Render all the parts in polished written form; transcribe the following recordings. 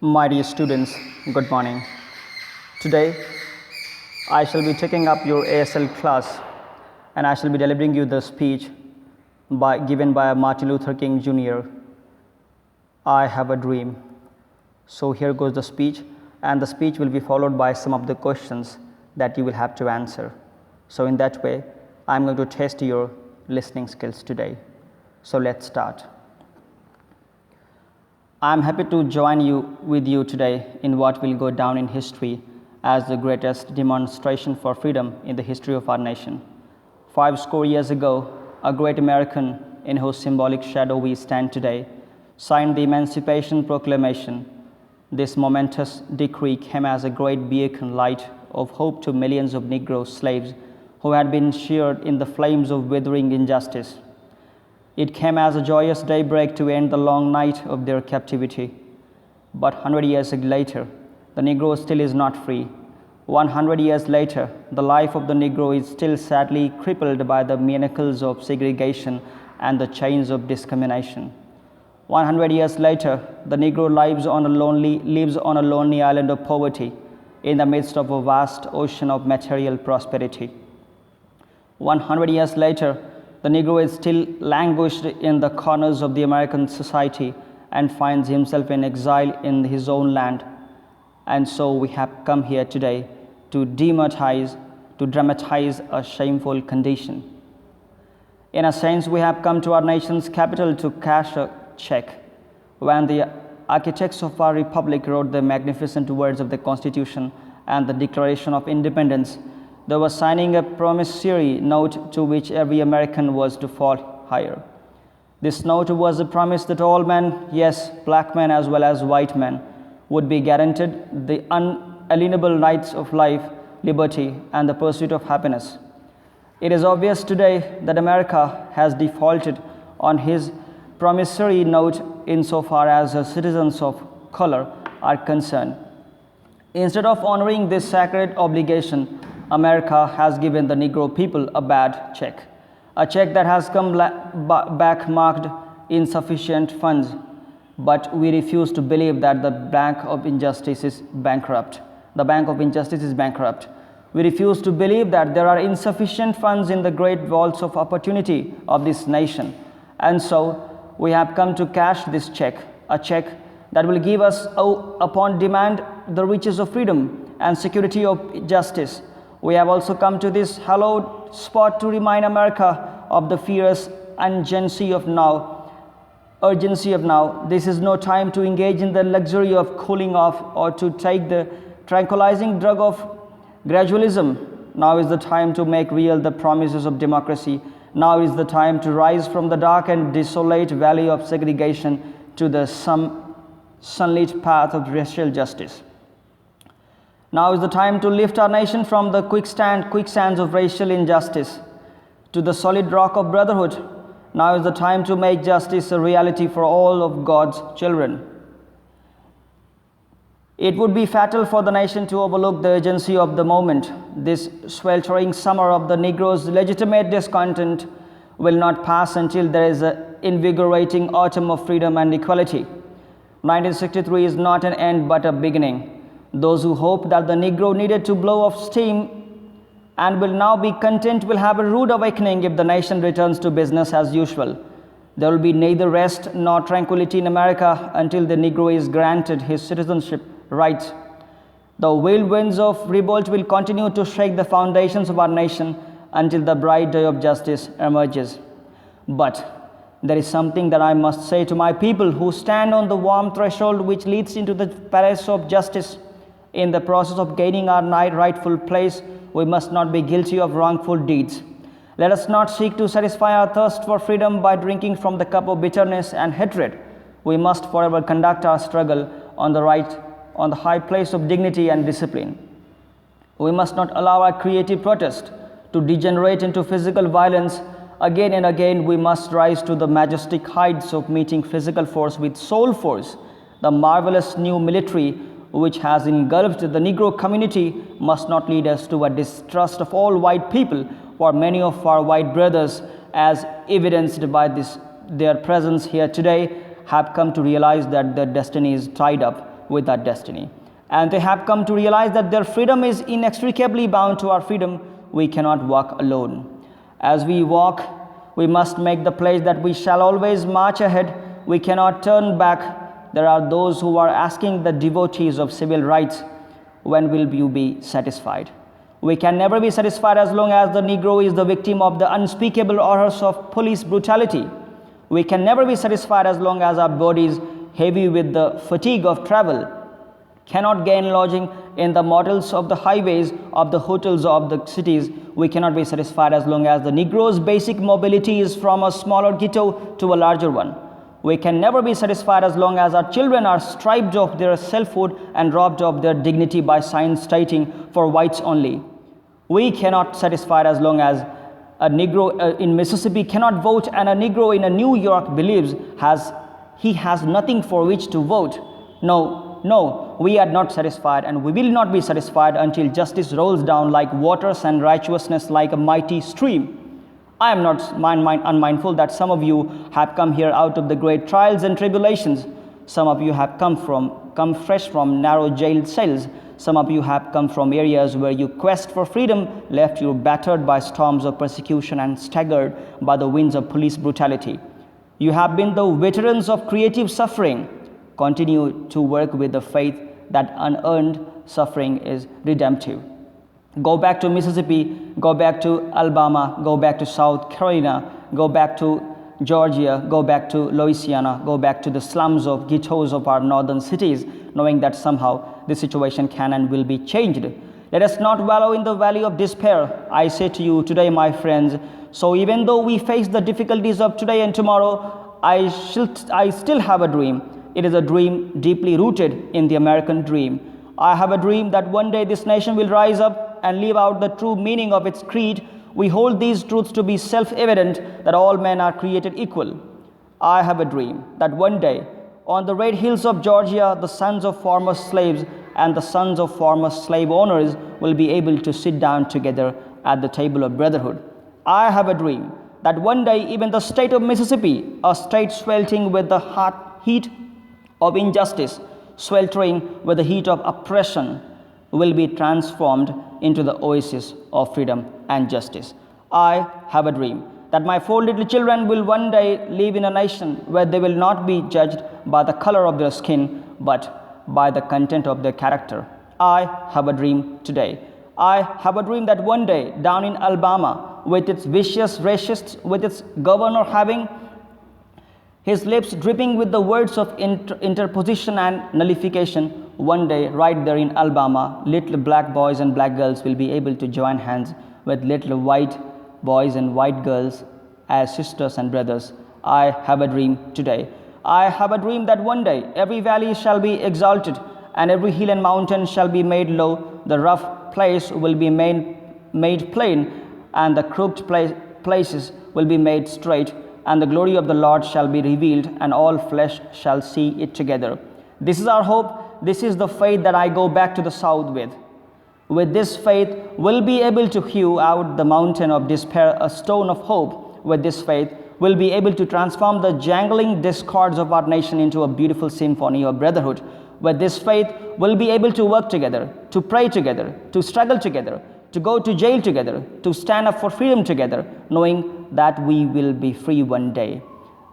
My dear students, good morning. Today, I shall be taking up your ASL class and I shall be delivering you the speech given by Martin Luther King Jr. I have a dream. So here goes the speech, and the speech will be followed by some of the questions that you will have to answer. So in that way, I'm going to test your listening skills today. So let's start. I'm happy to join with you today in what will go down in history as the greatest demonstration for freedom in the history of our nation. 50 years ago, a great American in whose symbolic shadow we stand today signed the Emancipation Proclamation. This momentous decree came as a great beacon light of hope to millions of Negro slaves who had been seared in the flames of withering injustice. It came as a joyous daybreak to end the long night of their captivity. But 100 years later, the Negro still is not free. 100 years later, the life of the Negro is still sadly crippled by the manacles of segregation and the chains of discrimination. 100 years later, the Negro lives on a lonely island of poverty in the midst of a vast ocean of material prosperity. 100 years later, the Negro is still languished in the corners of the American society and finds himself in exile in his own land. And so we have come here today to dramatize a shameful condition. In a sense, we have come to our nation's capital to cash a check. When the architects of our republic wrote the magnificent words of the Constitution and the Declaration of Independence, they were signing a promissory note to which every American was to fall higher. This note was a promise that all men, yes, black men as well as white men, would be guaranteed the unalienable rights of life, liberty, and the pursuit of happiness. It is obvious today that America has defaulted on his promissory note insofar as citizens of color are concerned. Instead of honoring this sacred obligation, America has given the Negro people a bad check, a check that has come back marked insufficient funds. But we refuse to believe that the Bank of Injustice is bankrupt. The Bank of Injustice is bankrupt. We refuse to believe that there are insufficient funds in the great vaults of opportunity of this nation. And so we have come to cash this check, a check that will give us, upon demand, the riches of freedom and security of justice. We have also come to this hallowed spot to remind America of the fierce urgency of now. This is no time to engage in the luxury of cooling off or to take the tranquilizing drug of gradualism. Now is the time to make real the promises of democracy. Now is the time to rise from the dark and desolate valley of segregation to the sunlit path of racial justice. Now is the time to lift our nation from the quicksands of racial injustice to the solid rock of brotherhood. Now is the time to make justice a reality for all of God's children. It would be fatal for the nation to overlook the urgency of the moment. This sweltering summer of the Negro's legitimate discontent will not pass until there is an invigorating autumn of freedom and equality. 1963 is not an end but a beginning. Those who hope that the Negro needed to blow off steam and will now be content will have a rude awakening if the nation returns to business as usual. There will be neither rest nor tranquility in America until the Negro is granted his citizenship rights. The whirlwinds of revolt will continue to shake the foundations of our nation until the bright day of justice emerges. But there is something that I must say to my people who stand on the warm threshold which leads into the palace of justice. In the process of gaining our rightful place, we must not be guilty of wrongful deeds. Let us not seek to satisfy our thirst for freedom by drinking from the cup of bitterness and hatred. We must forever conduct our struggle on the high place of dignity and discipline. We must not allow our creative protest to degenerate into physical violence. Again and again, we must rise to the majestic heights of meeting physical force with soul force. The marvelous new military which has engulfed the Negro community must not lead us to a distrust of all white people, for many of our white brothers, as evidenced by their presence here today, have come to realize that their destiny is tied up with our destiny. And they have come to realize that their freedom is inextricably bound to our freedom. We cannot walk alone. As we walk, we must make the pledge that we shall always march ahead. We cannot turn back. There are those who are asking the devotees of civil rights, when will you be satisfied? We can never be satisfied as long as the Negro is the victim of the unspeakable horrors of police brutality. We can never be satisfied as long as our bodies, heavy with the fatigue of travel, cannot gain lodging in the motels of the highways, of the hotels of the cities. We cannot be satisfied as long as the Negro's basic mobility is from a smaller ghetto to a larger one. We can never be satisfied as long as our children are stripped of their selfhood and robbed of their dignity by signs stating for whites only. We cannot satisfied as long as a Negro in Mississippi cannot vote and a Negro in New York believes he has nothing for which to vote. No, we are not satisfied, and we will not be satisfied until justice rolls down like waters and righteousness like a mighty stream. I am not unmindful that some of you have come here out of the great trials and tribulations. Some of you have come fresh from narrow jail cells. Some of you have come from areas where your quest for freedom left you battered by storms of persecution and staggered by the winds of police brutality. You have been the veterans of creative suffering. Continue to work with the faith that unearned suffering is redemptive. Go back to Mississippi, go back to Alabama, go back to South Carolina, go back to Georgia, go back to Louisiana, go back to the slums of ghettos of our northern cities, knowing that somehow this situation can and will be changed. Let us not wallow in the valley of despair. I say to you today, my friends, so even though we face the difficulties of today and tomorrow, I still have a dream. It is a dream deeply rooted in the American dream. I have a dream that one day this nation will rise up and live out the true meaning of its creed. We hold these truths to be self-evident, that all men are created equal. I have a dream that one day, on the red hills of Georgia, the sons of former slaves and the sons of former slave owners will be able to sit down together at the table of brotherhood. I have a dream that one day even the state of Mississippi, a state sweltering with the hot heat of injustice, sweltering with the heat of oppression, will be transformed into the oasis of freedom and justice. I have a dream that my 4 little children will one day live in a nation where they will not be judged by the color of their skin, but by the content of their character. I have a dream today. I have a dream that one day down in Alabama, with its vicious racists, with its governor having his lips dripping with the words of interposition and nullification, one day right there in Alabama, little black boys and black girls will be able to join hands with little white boys and white girls as sisters and brothers. I have a dream today. I have a dream that one day every valley shall be exalted and every hill and mountain shall be made low. The rough place will be made plain, and the crooked places will be made straight, and the glory of the Lord shall be revealed, and all flesh shall see it together. This is our hope. This is the faith that I go back to the South with. With this faith, we'll be able to hew out the mountain of despair a stone of hope. With this faith, we'll be able to transform the jangling discords of our nation into a beautiful symphony of brotherhood. With this faith, we'll be able to work together, to pray together, to struggle together, to go to jail together, to stand up for freedom together, knowing that we will be free one day.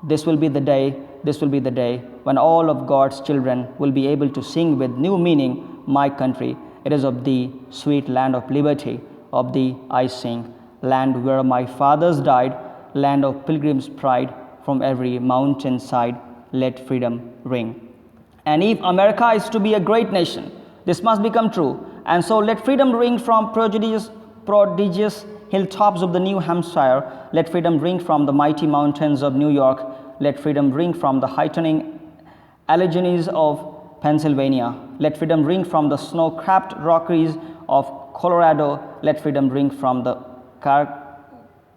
This will be the day when all of God's children will be able to sing with new meaning, my country, it is of thee, sweet land of liberty, of thee I sing, land where my fathers died, land of pilgrims' pride, from every mountain side, let freedom ring. And if America is to be a great nation, this must become true. And so let freedom ring from prodigious hilltops of the New Hampshire. Let freedom ring from the mighty mountains of New York. Let freedom ring from the heightening Alleghenies of Pennsylvania. Let freedom ring from the snow-capped Rockies of Colorado. Let freedom ring from the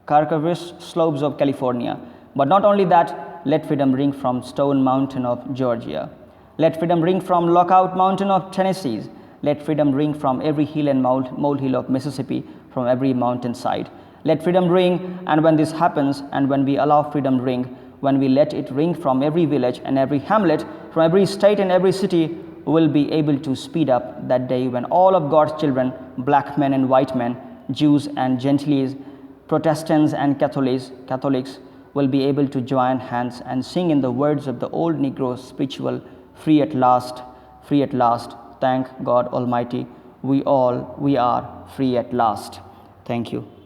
Carcaveous slopes of California. But not only that, let freedom ring from Stone Mountain of Georgia. Let freedom ring from Lookout Mountain of Tennessee. Let freedom ring from every hill and molehill of Mississippi, from every mountainside. Let freedom ring, and when this happens, and when we allow freedom ring, when we let it ring from every village and every hamlet, from every state and every city, will be able to speed up that day when all of God's children, black men and white men, Jews and Gentiles, Protestants and Catholics will be able to join hands and sing in the words of the old Negro spiritual, free at last, free at last. Thank God Almighty, we are free at last. Thank you.